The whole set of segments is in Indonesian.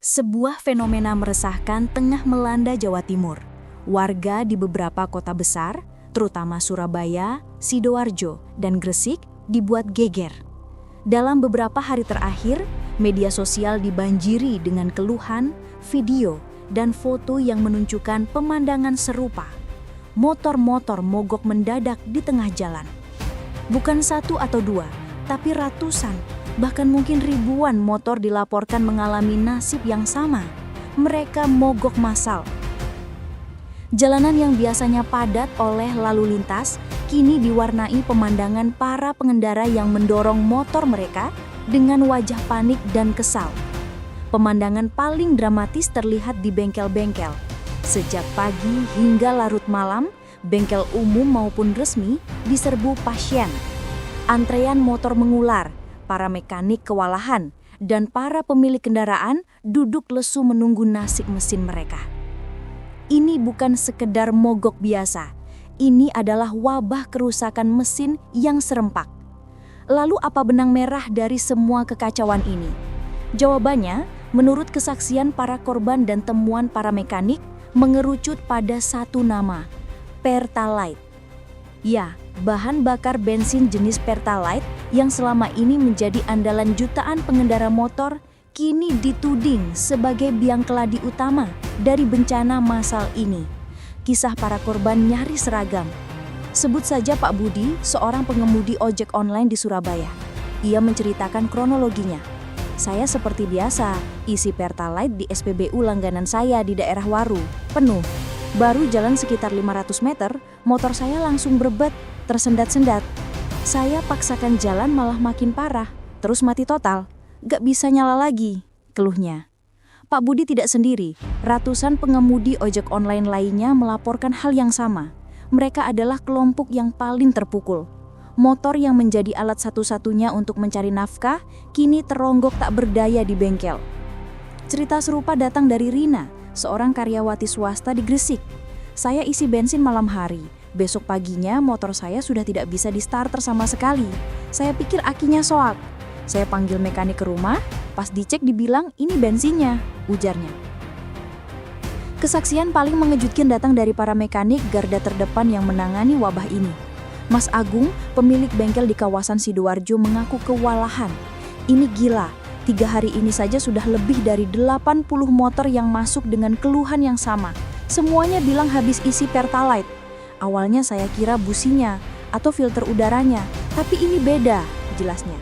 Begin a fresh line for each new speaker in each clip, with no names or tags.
Sebuah fenomena meresahkan tengah melanda Jawa Timur. Warga di beberapa kota besar, terutama Surabaya, Sidoarjo, dan Gresik, dibuat geger. Dalam beberapa hari terakhir, media sosial dibanjiri dengan keluhan, video, dan foto yang menunjukkan pemandangan serupa. Motor-motor mogok mendadak di tengah jalan. Bukan satu atau dua, tapi ratusan, bahkan mungkin ribuan motor dilaporkan mengalami nasib yang sama. Mereka mogok massal. Jalanan yang biasanya padat oleh lalu lintas, kini diwarnai pemandangan para pengendara yang mendorong motor mereka dengan wajah panik dan kesal. Pemandangan paling dramatis terlihat di bengkel-bengkel. Sejak pagi hingga larut malam, bengkel umum maupun resmi diserbu pasien. Antrean motor mengular, para mekanik kewalahan, dan para pemilik kendaraan duduk lesu menunggu nasib mesin mereka. Ini bukan sekedar mogok biasa, ini adalah wabah kerusakan mesin yang serempak. Lalu apa benang merah dari semua kekacauan ini? Jawabannya, menurut kesaksian para korban dan temuan para mekanik, mengerucut pada satu nama, Pertalite. Ya, bahan bakar bensin jenis Pertalite yang selama ini menjadi andalan jutaan pengendara motor kini dituding sebagai biang keladi utama dari bencana massal ini. Kisah para korban nyaris seragam. Sebut saja Pak Budi, seorang pengemudi ojek online di Surabaya. Ia menceritakan kronologinya. Saya seperti biasa, isi Pertalite di SPBU langganan saya di daerah Waru, penuh. Baru jalan sekitar 500 meter, motor saya langsung berebet, tersendat-sendat. Saya paksakan jalan malah makin parah, terus mati total. Gak bisa nyala lagi, keluhnya. Pak Budi tidak sendiri, ratusan pengemudi ojek online lainnya melaporkan hal yang sama. Mereka adalah kelompok yang paling terpukul. Motor yang menjadi alat satu-satunya untuk mencari nafkah, kini teronggok tak berdaya di bengkel. Cerita serupa datang dari Rina, seorang karyawati swasta di Gresik. Saya isi bensin malam hari. Besok paginya motor saya sudah tidak bisa di-starter sama sekali. Saya pikir akinya soak. Saya panggil mekanik ke rumah, pas dicek dibilang ini bensinnya, ujarnya. Kesaksian paling mengejutkan datang dari para mekanik garda terdepan yang menangani wabah ini. Mas Agung, pemilik bengkel di kawasan Sidoarjo, mengaku kewalahan. Ini gila, 3 hari ini saja sudah lebih dari 80 motor yang masuk dengan keluhan yang sama. Semuanya bilang habis isi Pertalite. Awalnya saya kira businya atau filter udaranya, tapi ini beda, jelasnya.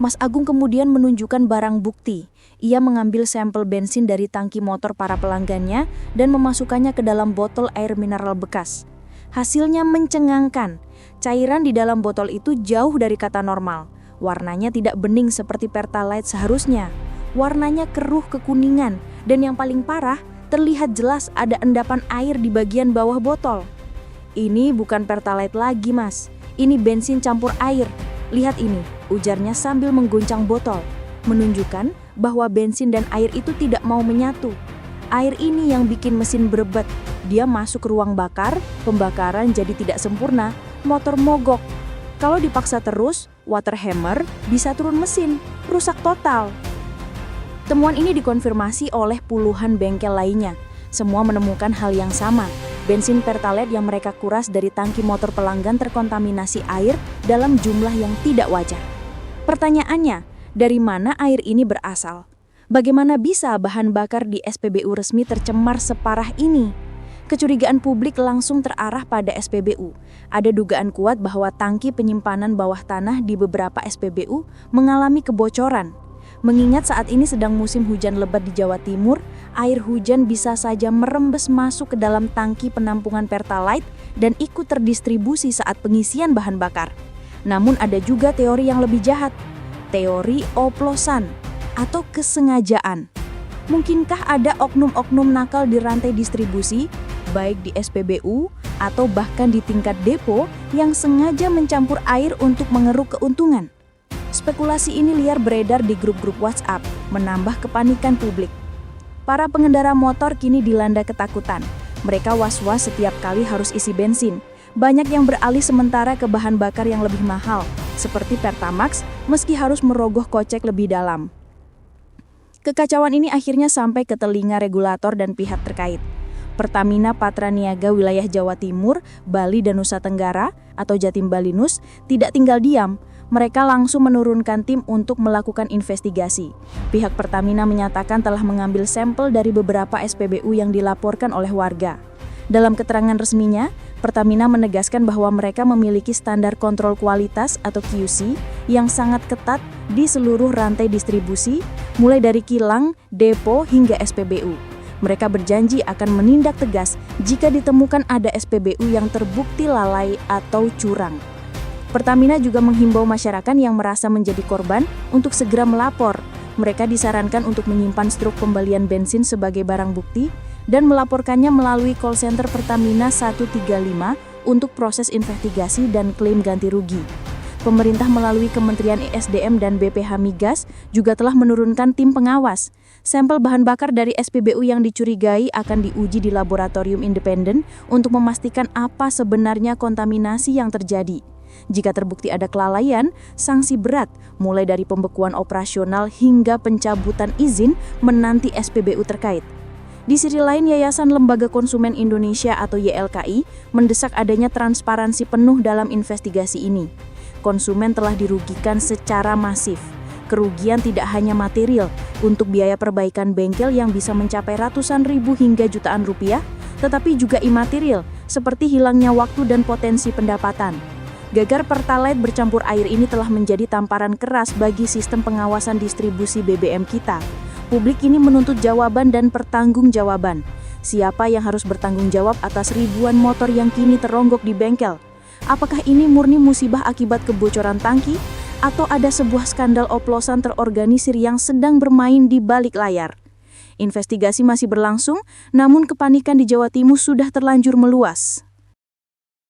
Mas Agung kemudian menunjukkan barang bukti. Ia mengambil sampel bensin dari tangki motor para pelanggannya dan memasukkannya ke dalam botol air mineral bekas. Hasilnya mencengangkan. Cairan di dalam botol itu jauh dari kata normal. Warnanya tidak bening seperti Pertalite seharusnya. Warnanya keruh kekuningan, dan yang paling parah, terlihat jelas ada endapan air di bagian bawah botol. Ini bukan Pertalite lagi, Mas. Ini bensin campur air. Lihat ini, ujarnya sambil mengguncang botol, menunjukkan bahwa bensin dan air itu tidak mau menyatu. Air ini yang bikin mesin berebet. Dia masuk ke ruang bakar, pembakaran jadi tidak sempurna, motor mogok. Kalau dipaksa terus, water hammer bisa turun mesin, rusak total. Temuan ini dikonfirmasi oleh puluhan bengkel lainnya. Semua menemukan hal yang sama. Bensin Pertalite yang mereka kuras dari tangki motor pelanggan terkontaminasi air dalam jumlah yang tidak wajar. Pertanyaannya, dari mana air ini berasal? Bagaimana bisa bahan bakar di SPBU resmi tercemar separah ini? Kecurigaan publik langsung terarah pada SPBU. Ada dugaan kuat bahwa tangki penyimpanan bawah tanah di beberapa SPBU mengalami kebocoran. Mengingat saat ini sedang musim hujan lebat di Jawa Timur, air hujan bisa saja merembes masuk ke dalam tangki penampungan Pertalite dan ikut terdistribusi saat pengisian bahan bakar. Namun ada juga teori yang lebih jahat, teori oplosan atau kesengajaan. Mungkinkah ada oknum-oknum nakal di rantai distribusi, baik di SPBU atau bahkan di tingkat depo yang sengaja mencampur air untuk mengeruk keuntungan? Spekulasi ini liar beredar di grup-grup WhatsApp, menambah kepanikan publik. Para pengendara motor kini dilanda ketakutan. Mereka was-was setiap kali harus isi bensin. Banyak yang beralih sementara ke bahan bakar yang lebih mahal, seperti Pertamax, meski harus merogoh kocek lebih dalam. Kekacauan ini akhirnya sampai ke telinga regulator dan pihak terkait. Pertamina Patraniaga wilayah Jawa Timur, Bali dan Nusa Tenggara atau Jatim Balinus tidak tinggal diam. Mereka langsung menurunkan tim untuk melakukan investigasi. Pihak Pertamina menyatakan telah mengambil sampel dari beberapa SPBU yang dilaporkan oleh warga. Dalam keterangan resminya, Pertamina menegaskan bahwa mereka memiliki standar kontrol kualitas atau QC yang sangat ketat di seluruh rantai distribusi, mulai dari kilang, depo, hingga SPBU. Mereka berjanji akan menindak tegas jika ditemukan ada SPBU yang terbukti lalai atau curang. Pertamina juga menghimbau masyarakat yang merasa menjadi korban untuk segera melapor. Mereka disarankan untuk menyimpan struk pembelian bensin sebagai barang bukti dan melaporkannya melalui call center Pertamina 135 untuk proses investigasi dan klaim ganti rugi. Pemerintah melalui Kementerian ESDM dan BPH Migas juga telah menurunkan tim pengawas. Sampel bahan bakar dari SPBU yang dicurigai akan diuji di laboratorium independen untuk memastikan apa sebenarnya kontaminasi yang terjadi. Jika terbukti ada kelalaian, sanksi berat mulai dari pembekuan operasional hingga pencabutan izin menanti SPBU terkait. Di sisi lain, Yayasan Lembaga Konsumen Indonesia atau YLKI mendesak adanya transparansi penuh dalam investigasi ini. Konsumen telah dirugikan secara masif. Kerugian tidak hanya material untuk biaya perbaikan bengkel yang bisa mencapai ratusan ribu hingga jutaan rupiah, tetapi juga imaterial seperti hilangnya waktu dan potensi pendapatan. Gagar Pertalite bercampur air ini telah menjadi tamparan keras bagi sistem pengawasan distribusi BBM kita. Publik ini menuntut jawaban dan pertanggungjawaban. Siapa yang harus bertanggung jawab atas ribuan motor yang kini teronggok di bengkel? Apakah ini murni musibah akibat kebocoran tangki? Atau ada sebuah skandal oplosan terorganisir yang sedang bermain di balik layar? Investigasi masih berlangsung, namun kepanikan di Jawa Timur sudah terlanjur meluas.